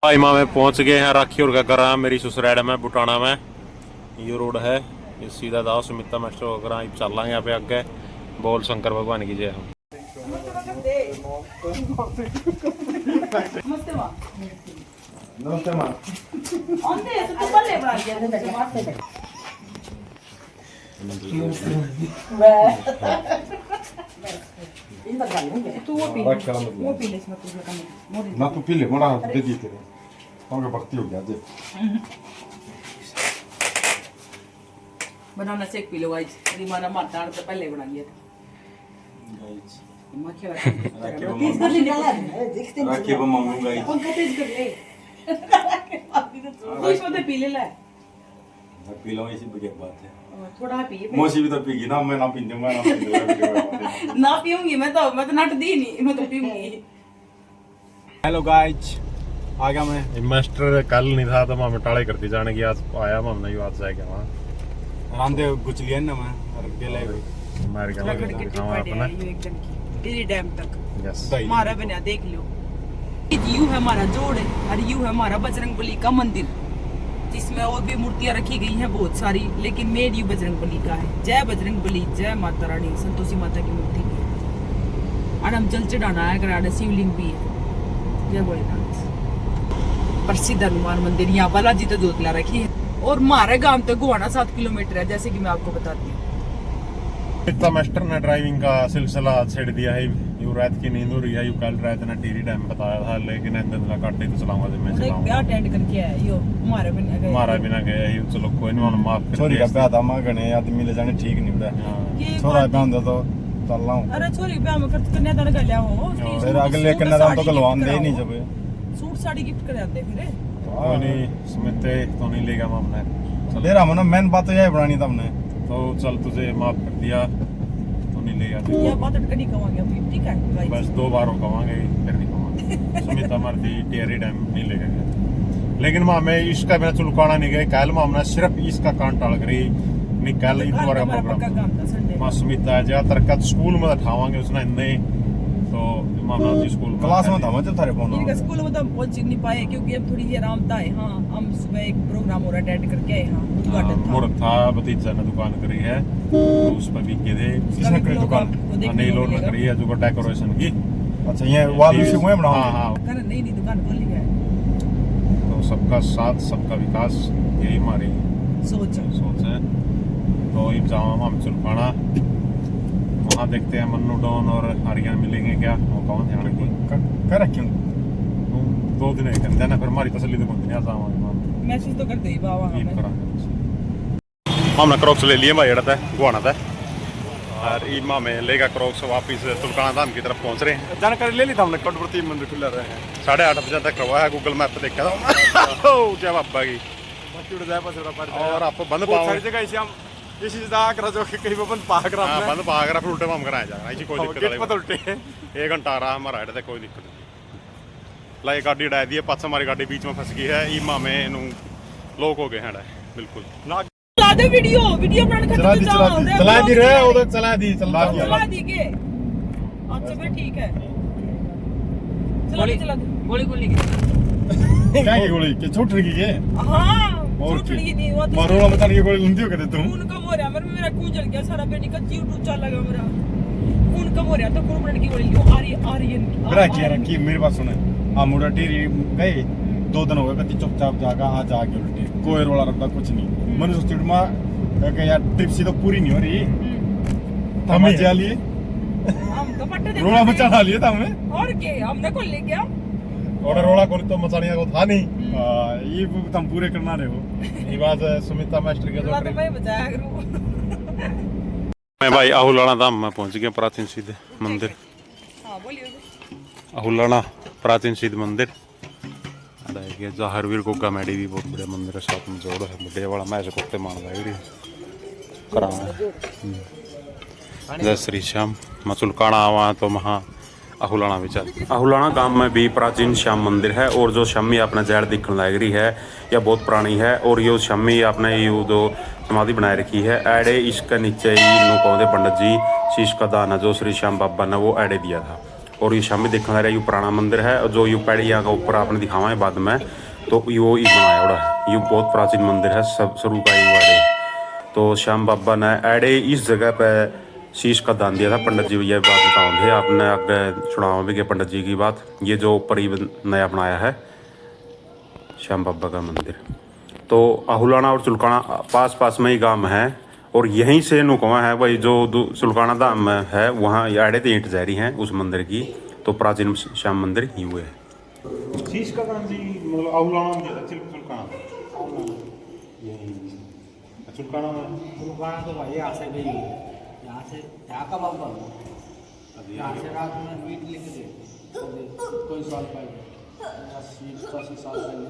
भाई माँ में पहुंच गए हैं राखी और का करा मेरी ससुराल में बुटाना में ये रोड है। ये सीधा दाओ सुमिता मास्टर वगैरह चल रहा है यहाँ पे आगे। बोल शंकर भगवान की जय हो। नमस्ते माँ। ना तू पी ले मोड़ा दे दी तेरे होंगे भक्ति हो गया जे banana shake P low guys. मेरी माँ ने माता से पहले बना लिया था गाइस। माँ क्या तेज कर ले राखी को मांगू गाइस। पंखा तेज कर ले तू इसमें पी ले ले पी लो ऐसी बढ़िया बात है। थोड़ा पी मौसी भी तो पीगी ना मैं ना पीऊंगा मैं ना पीऊंगा ना पीऊंगी मैं तो नट दी नहीं मैं तो पीऊंगी। हेलो गाइस आ गया मैं। मास्टर कल नहीं था तो मामा टाले करती जाने की आज आया मामना ही आज जाएगा वहाँ रांधे कुछ लिया ना मैं और गेले मार के रगड़ के टिप्पा दिया ये एकदम की टेरी डैम तक यस हमारा बना देख लो। यू है हमारा जोड़ और यू है हमारा बजरंगबली का मंदिर जिसमें और भी मूर्तियां रखी गई हैं बहुत सारी लेकिन मेन यू बजरंगबली का है। जय बजरंगबली जय माता रानी संतोषी माता की मूर्ति भी है और हम जल चढ़ाना है कराड़ा शिवलिंग भी है। जय भोलेनाथ। प्रसिद्ध हनुमान मंदिर यहाँ बालाजी तो जोतला रखी है और हमारे गांव तक गुवाना 7 किलोमीटर है जैसे कि मैं आपको बताती हूँ। इतना मास्टर ने ड्राइविंग का सिलसिला छेड़ दिया है। यू रात की नींद हो रही है। यू कल रात ने टीरी डैम बताया था लेकिन इंदला काटे तो चलाऊंगा जब मैं चलाऊंगा। ब्याह अटेंड करके आया यो हमारे बिना गए हमारा बिना गया ही चलो कोई नहीं माफ कर छोरी का प्यादा मां गने आदमी ले जाने ठीक नहीं होता छोरा बांधा तो चल रहा हूं। अरे छोरी ब्याह में खर्च करने दान कर लिया हो फिर अगले कन्यादान तो गलवान दे नहीं जब सूट साड़ी गिफ्ट कर जाते फिर कोई नहीं सुमित तो नहीं लेगा मामला तेरा मनो मेन बात तो यही बनानी था हमने तो चल तुझे माफ कर दिया तो नहीं लेगा ये बात अटक नहीं कवांगे अभी ठीक है बस 2 बार हो कवांगे फिर नहीं कवांगे। सुमित हमारी टेरी डैम नहीं लेगा लेकिन माँ मैं इसका बिना चुलकाना नहीं गए कल मामला सिर्फ इसका कान टाल करी नहीं कल इतवार का प्रोग्राम माँ सुमित ज्यादातर का स्कूल में उठावांगे उसने नहीं तो मामला स्कूल क्लास में था मैं थारे फोन इनका स्कूल में तो पहुंच नहीं पाए क्योंकि अब थोड़ी सी आराम था। हाँ हम सुबह एक प्रोग्राम और अटेंड करके आए। हाँ उद्घाटन था मुहूर्त था भतीजा ने दुकान करी है तो उस पर भी गए थे। किसने करी दुकान नहीं लोड ने करी है जो डेकोरेशन की। अच्छा ये वाल से हुए बनाओ हाँ हाँ नहीं दुकान खोली है तो सबका साथ सबका विकास यही हमारी सोच है। तो जामा हम चल पाना वहाँ देखते हैं मन्नू डॉन और आर्यन मिलेंगे क्या वो कौन ध्यान की कर क्यों 2 दिन है कहते ना फिर हमारी तसल्ली तो बनती नहीं जावा मैसेज तो कर दे बाबा हमने क्रॉक्स ले लिए भाई था गुआना था और ईमा में लेगा क्रॉक्स वापिस तुलकाना धाम की तरफ पहुंच रहे हैं। जानकारी ले ली था हमने कटपुरती मंदिर खुला रहे हैं 8:30 बजे तक हुआ है गूगल मैप पे देखा था जय बाबा की और आपको बंद पाओ सारी जगह इसे हम इसी जगह जो कहीं बंद पाक रहा है बंद पाक रहा फिर उल्टे हम कराया जा रहा है कोई दिक्कत गेट पर उल्टे 1 घंटा आ रहा हमारा हेड कोई दिक्कत नहीं। लाई गाड़ी डाय दी है पास हमारी गाड़ी बीच में फंस गई है ईमा में लोग हो गए हैं बिल्कुल चला दे वीडियो बनाने का चला दी रहे उधर चला दी के अच्छा फिर ठीक है चला दे गोली क्या की गोली के छोट रही है हां और छोटी नहीं वो मारोला बता रही है गोली लंदी हो गए तुम खून कम हो रहा मेरा खून जल गया सारा बेनी का जीव चल लगा मेरा खून कम हो रहा तो खून की गोली आर्यन की मेरे पास सुने हम मुड़ा टीरी गए 2 दिन हो गए कति चुपचाप जागा आज आके उल्टे कोई रोला रब्बा कुछ नहीं मैंने सोचा मैं यार ट्रिप सी तो पूरी नहीं हो रही हम जा लिए हम तो पट्टे दे रोला मचा लिए था हमें और के हमने को ले गया और रोला को तो मचाने को था नहीं ये तुम पूरे करना रहे हो ये बात सुमिता मास्टर के रोला तो मैं बचाया करूं मैं भाई अहुलाना धाम में पहुंच गया प्राचीन सिद्ध मंदिर। हां बोलिए अहुलाना प्राचीन सिद्ध मंदिर जहारवीर गोगा मैडी भी बहुत बड़े मंदिर है साथ में जोड़ है बड़े वाला मैं कुत्ते मान लगी करा जय श्री श्याम मचुलकाना आवा तो महा अहुलाना विचार अहुलाना गांव में भी प्राचीन श्याम मंदिर है और जो शम्मी अपना जैड़ दिखने लग रही है यह बहुत पुरानी है और ये शम्मी आपने यू जो समाधि बनाए रखी है एडे इसके नीचे ही कहते पंडित जी शीश का दाना जो श्री श्याम बाबा ने वो एडे दिया था और ये शामी देखने रहा, ये पुराना मंदिर है और जो ये पैड़िया का ऊपर आपने दिखावा है बाद में, तो यो ये बनाया उड़ा, ये बहुत प्राचीन मंदिर है, सब शुरू का ही वाले। तो श्याम बाबा ने एडे इस जगह पे शीश का दान दिया था। पंडित जी ये बात बताओगे, आपने आगे सुनाओ भी कि पंडित जी की बात, ये जो ऊपर ही नया बनाया है श्याम बाबा का मंदिर। तो आहुलाना और चुलकाना पास पास में ही गांव है, और यहीं से नुकवा है भाई जो चुलकाना धाम में है, वहाँ आड़े तो ईंट जहरी हैं उस मंदिर की। तो प्राचीन श्याम मंदिर ही हुए है। शीश का दान जी मतलब आहुलाना में चुलकाना चुलकाना में चुलकाना तो भाई यहाँ से गई है, यहाँ से यहाँ का बाबा यहाँ से रात में मीट लेके गए कोई साल पहले 80-85 साल पहले,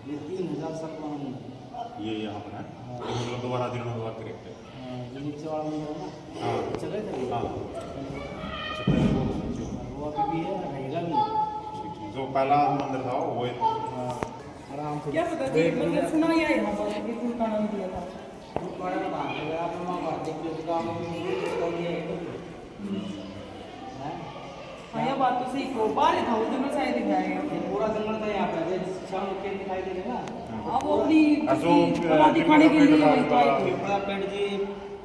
ये 3000 साल पुराना ये यहाँ पर है, मतलब दोबारा दिन में बात करेंगे। जो नीचे वाला मंदिर है ना, हाँ चले थे हाँ, वो अभी भी है, रहेगा भी। जो पहला मंदिर था वो आराम से क्या पता जी, मतलब सुना ही है यहाँ पर ये चुलकाना में दिया था। चुलकाना का बात है, आप माँ बात देखिए उसका हाँ, यह बात तो सही को बाहर था, उस जंगल शायद दिखाएगा पूरा जंगल था यहाँ पे, शाम को खेत दिखाई देगा ना। हाँ, वो अपनी जो कला दिखाने के लिए वही तो आए थे। बड़ा पेड़ जी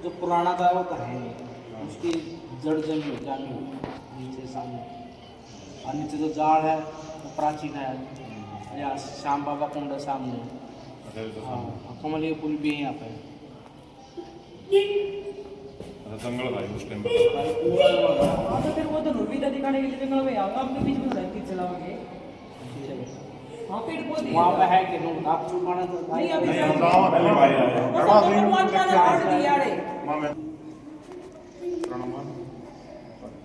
जो पुराना था वो कहे नहीं, उसकी जड़ जमी जामी हुई नीचे सामने, और नीचे जो जाड़ है वो प्राचीन है, यहाँ श्याम बाबा कुंड है सामने। हाँ, कमलिया पुल भी है यहाँ पे। जंगल था उस टाइम हाँ, तो फिर वो तो नुरवीदा दिखाने के लिए जंगल में आऊंगा, आपके बीच में साइकिल चलाओगे। हाँ, पेड़ पौधे वहाँ पे है कि नहीं आप चुलकाना तो नहीं, अभी पहली बार आया वो सब तो भगवान का नाम दिया रे। मां मैं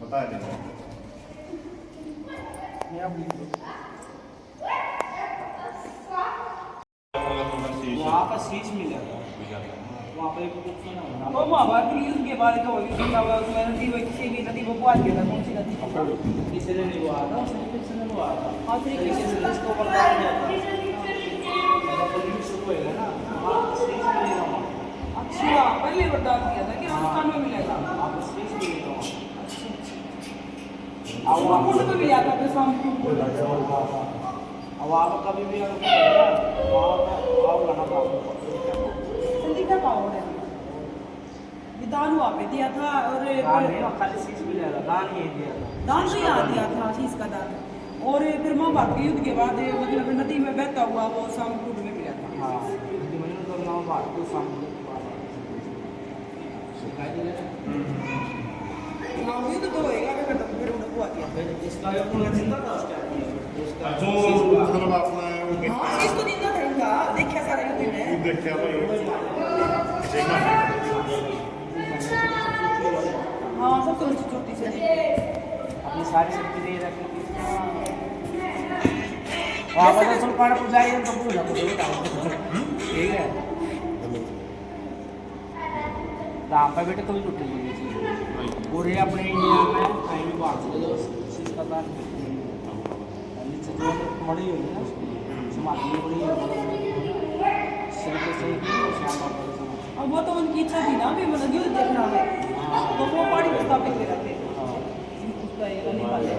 बताया नहीं वहाँ का शीश मिलेगा, वहाँ पे कुछ सुना होगा। वो महाभारत के युद्ध के बारे में होगी, सुना हुआ उसमें नदी वो किसी भी नदी बकवास किया था, कौन सी नदी? किसी ने नहीं हुआ था, उसने किसी ने हुआ था। हाँ, श्री किसी कृष्ण से इसको बरदान दिया था। जब पुलिस शुरू होएगा ना, वहाँ शीश मिलेगा वहाँ। अच्छा, पहले वरदान दिया था कि राजस्थान में मिलेगा। आपको शीश मिलेगा वहाँ। अब वो कुंड में भी आता है, शाम को अब आप कभी भी अगर करेगा, वहाँ पे आओ लाना था आपको। जल्दी क्या पाओ रे? ये दान वहाँ पे दिया था, और दान नहीं, वहाँ खाली शीश मिलेगा, दान ये दिया था। दान तो यहाँ दिया था, शीश का दान। और फिर महाभारत के युद्ध के बाद मतलब नदी में बहता हुआ वो शाम कुंड में मिला था। हाँ, क्योंकि मैंने तो नाम बात को सामने सिखाई दे रहे हैं। हाँ, युद्ध तो होएगा, फिर उन्हें हुआ दिया। फिर इसका जो पूरा जिंदा था उसका उसका जो मतलब आपने हाँ, शीश तो जिंदा था इनका, देखा सारे युद्ध में। देखा हाँ, सब तो ऊंची चोटी से अपनी सारी शक्ति दे रखी थी। वहाँ पर तो पाड़ पर जाइए तो भूल ठीक है। यहाँ पे बेटे कभी छुट्टी नहीं थी पूरे अपने इंडिया में कहीं भी बाहर चले जाओ शीश का दान नीचे जो मड़ी हुई है ना समाधि बड़ी श्याम बाबा अब वो तो उनकी इच्छा थी ना, भी मतलब युद्ध देखना है, तो वो पहाड़ी पर स्थापित कर रखे उसका ये रहने वाले।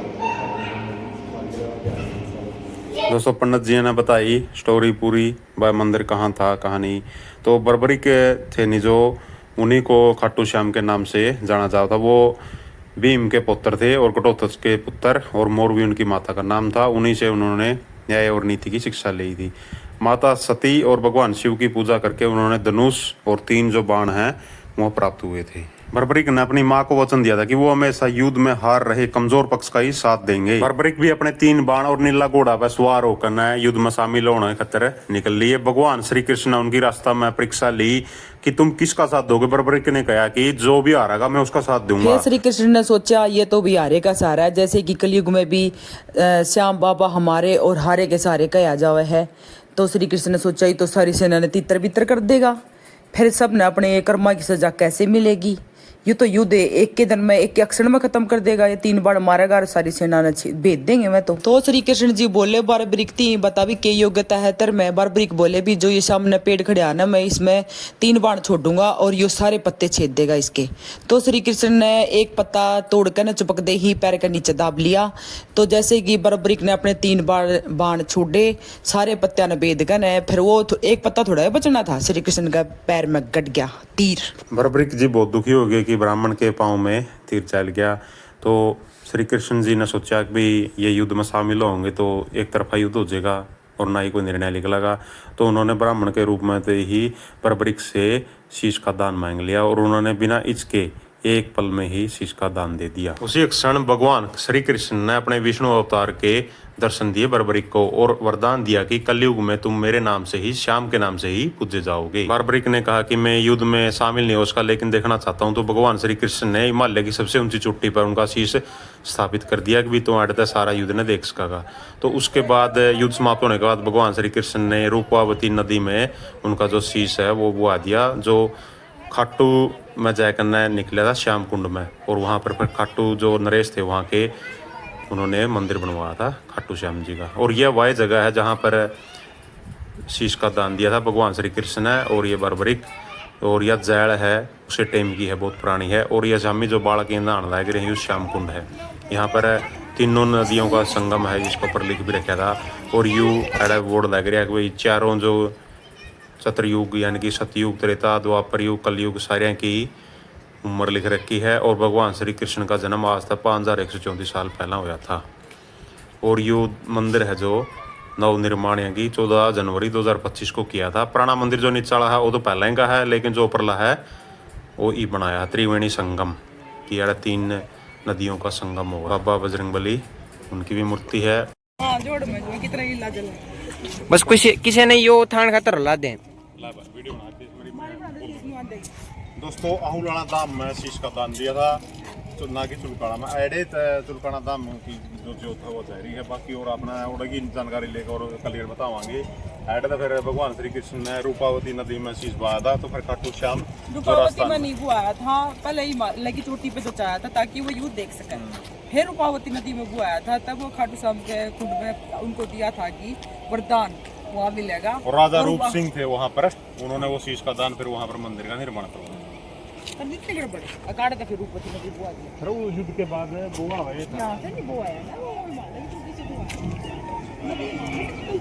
दोस्तों पंडित जी ने बताई स्टोरी पूरी, वह मंदिर कहाँ था कहाँ नहीं। तो बर्बरी के थे नहीं जो, उन्हीं को खाटू श्याम के नाम से जाना जाता था। वो भीम के पुत्र थे और कटोत्कच के पुत्र, और मोरवी उनकी माता का नाम था। उन्हीं से उन्होंने न्याय और नीति की शिक्षा ली थी। माता सती और भगवान शिव की पूजा करके उन्होंने धनुष और 3 जो बाण हैं वो प्राप्त हुए थे। बर्बरिक ने अपनी माँ को वचन दिया था कि वो हमेशा युद्ध में हार रहे कमजोर पक्ष का ही साथ देंगे। बर्बरिक भी अपने 3 बाण और नीला घोड़ा पर सवार होकर युद्ध में शामिल होने खातिर निकल लिए। भगवान श्री कृष्ण ने उनकी रास्ता में परीक्षा ली कि तुम किसका साथ दोगे। बर्बरिक ने कहा कि जो भी हारेगा मैं उसका साथ दूंगा। श्री कृष्ण ने सोचा ये तो भी हारे का सहारा है, जैसे कि कलयुग में भी श्याम बाबा हमारे और हारे के सहारे कहा जावे है। तो श्री कृष्ण ने सोचा ये तो सारी सेना ने तितर बितर कर देगा, फिर सब ने अपने कर्मा की सजा कैसे मिलेगी, ये तो युद्ध एक के दिन में एक के अक्षर में खत्म कर देगा, ये 3 बार मारेगा और सारी सेना भेज देंगे मैं तो श्री कृष्ण जी बोले बारबरिक तीन बता भी के योग्यता है तर मैं बारबरिक बोले भी जो ये सामने पेड़ खड़े आना मैं इसमें 3 बाण छोड़ूंगा और ये सारे पत्ते छेद देगा इसके। तो श्री कृष्ण ने एक पत्ता तोड़ कर न चिपक दे ही पैर के नीचे दाब लिया। तो जैसे कि बारबरिक ने अपने 3 बार बाण छोड़े सारे पत्तियां ने बेद कर फिर वो एक पत्ता थोड़ा बचना था, श्री कृष्ण का पैर में गट गया तीर। बर्बरिक जी बहुत दुखी हो गए कि ब्राह्मण के पाँव में तीर चल गया। तो श्री कृष्ण जी ने सोचा कि भाई ये युद्ध में शामिल होंगे तो एक तरफा युद्ध हो जाएगा और ना ही कोई निर्णय निकलेगा। तो उन्होंने ब्राह्मण के रूप में तो ही बर्बरिक से शीश का दान मांग लिया और उन्होंने बिना इचके एक पल में ही शीश का दान दे दिया। उसी क्षण भगवान श्री कृष्ण ने अपने विष्णु अवतार के दर्शन दिए बर्बरिक को और वरदान दिया कि कलयुग में तुम मेरे नाम से ही, श्याम के नाम से ही पूजे जाओगे। बर्बरिक ने कहा कि मैं युद्ध में शामिल नहीं हो उसका लेकिन देखना चाहता हूं। तो भगवान श्री कृष्ण ने हिमालय की सबसे ऊंची चोटी पर उनका शीश स्थापित कर दिया कि भी तुम अड़ते सारा युद्ध ने देख सकेगा। तो उसके बाद युद्ध समाप्त होने के बाद भगवान श्री कृष्ण ने रूपावती नदी में उनका जो शीश है वो बुआ दिया, जो खाटू में जाकर निकला था श्याम कुंड में। और वहाँ पर फिर खाटू जो नरेश थे वहाँ के उन्होंने मंदिर बनवाया था खाटू श्याम जी का। और यह वह जगह है जहाँ पर शीश का दान दिया था भगवान श्री कृष्ण ने। और ये बर्बरिक और यह जैल है उसे टेम की है, बहुत पुरानी है। और यह शामी जो बालक नहाने लायक रही श्याम कुंड है। यहाँ पर तीनों नदियों का संगम है जिसके ऊपर लिख भी रखा था। और यू एड बोर्ड लग रहा है कि भाई चारों जो सतयुग यानी कि सतयुग, त्रेता, द्वापर युग, कलयुग सारे की उम्र लिख रखी है। और भगवान श्री कृष्ण का जन्म आज था 5134 साल पहला हुआ था। और ये मंदिर है जो नव निर्माण यानी 14 जनवरी 2025 को किया था। पुराना मंदिर जो नीचे वाला है वो तो पहले का है, लेकिन जो ऊपरला है वो ई बनाया है त्रिवेणी संगम की। 3 नदियों का संगम होगा। बाबा बजरंगबली उनकी भी मूर्ति है। हाँ जोड़ में जो कितना हिला जल बस किसी ने यो थान खातर ला दे। दोस्तों अहुलाना दाम में शीश का दान दिया था ना कि चुलकाना में एडे चुलकाना दाम की जो था वो जारी है। बाकी और अपना उड़गी जानकारी लेकर और क्लियर बतावांगे। एडे तो फिर भगवान श्री कृष्ण ने रूपावती नदी में शीश बहाया था। तो फिर खाटू श्याम रूपावती में नहीं बुआया था, पहले ही लगी चोटी पे तो चाया था ताकि वो युद्ध देख सके। फिर रूपावती नदी में बुआया था, तब वो खाटू श्याम के कुंड में उनको दिया था कि वरदान वहाँ मिलेगा। और राजा रूप सिंह थे वहाँ पर, उन्होंने वो शीश का दान फिर वहाँ पर मंदिर का निर्माण करवाया। अकाड़े फिर रूपवती नदी बुआ दिया। फिर वो युद्ध के बाद बुआ हुआ यहाँ से नहीं बुआया ना वो